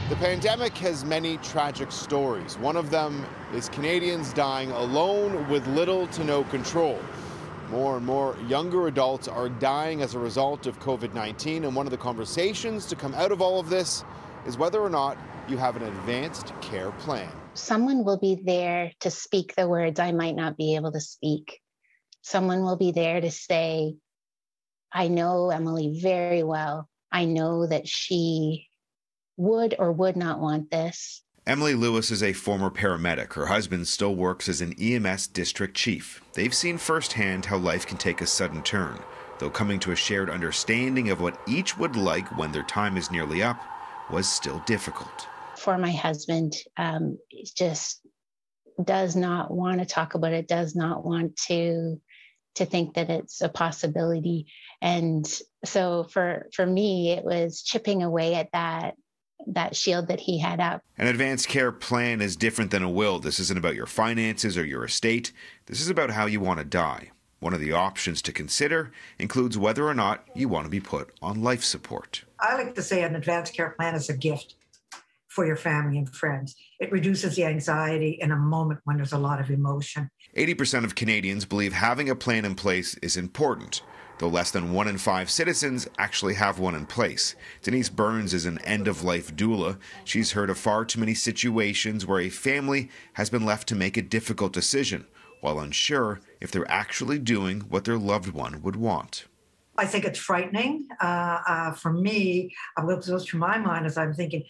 The pandemic has many tragic stories. One of them is Canadians dying alone with little to no control. More and more younger adults are dying as a result of COVID-19, and one of the conversations to come out of all of this is whether or not you have an advanced care plan. Someone will be there to speak the words I might not be able to speak. Someone will be there to say, I know Emily very well. I know that she would or would not want this. Emily Lewis is a former paramedic. Her husband still works as an EMS district chief. They've seen firsthand how life can take a sudden turn, though coming to a shared understanding of what each would like when their time is nearly up was still difficult. For my husband, he just does not want to talk about it, does not want to think that it's a possibility. And so for me, it was chipping away at that shield that he had up. An advanced care plan is different than a will. This isn't about your finances or your estate. This is about how you want to die. One of the options to consider includes whether or not you want to be put on life support. I like to say an advanced care plan is a gift for your family and friends. It reduces the anxiety in a moment when there's a lot of emotion. 80% of Canadians believe having a plan in place is important, though less than 1 in 5 citizens actually have one in place. Denise Burns is an end-of-life doula. She's heard of far too many situations where a family has been left to make a difficult decision, while unsure if they're actually doing what their loved one would want. I think it's frightening. For me, what goes through my mind is I'm thinking,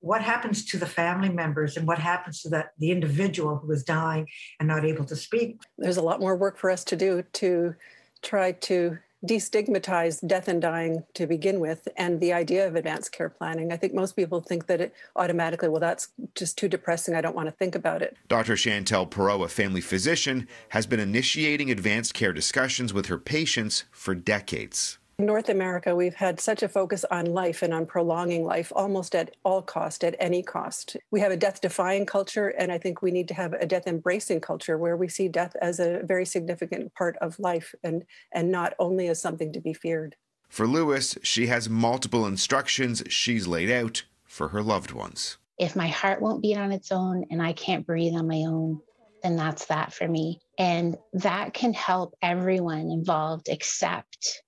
what happens to the family members and what happens to the individual who is dying and not able to speak? There's a lot more work for us to do to try to destigmatize death and dying to begin with, and the idea of advanced care planning. I think most people think that it automatically, well, that's just too depressing, I don't want to think about it. Dr. Chantel Perot, a family physician, has been initiating advanced care discussions with her patients for decades. In North America, we've had such a focus on life and on prolonging life almost at all cost, at any cost. We have a death-defying culture, and I think we need to have a death-embracing culture where we see death as a very significant part of life and not only as something to be feared. For Lewis, she has multiple instructions she's laid out for her loved ones. If my heart won't beat on its own and I can't breathe on my own, then that's that for me. And that can help everyone involved accept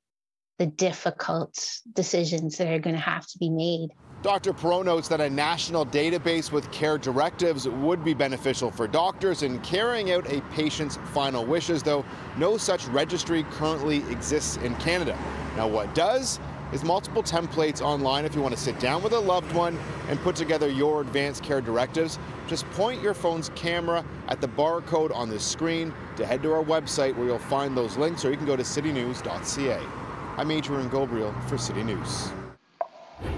the difficult decisions that are going to have to be made. Dr. Perot notes that a national database with care directives would be beneficial for doctors in carrying out a patient's final wishes, though no such registry currently exists in Canada. Now, what does is multiple templates online if you want to sit down with a loved one and put together your advanced care directives. Just point your phone's camera at the barcode on the screen to head to our website where you'll find those links, or you can go to citynews.ca. I'm Adrian Ghobrial for City News.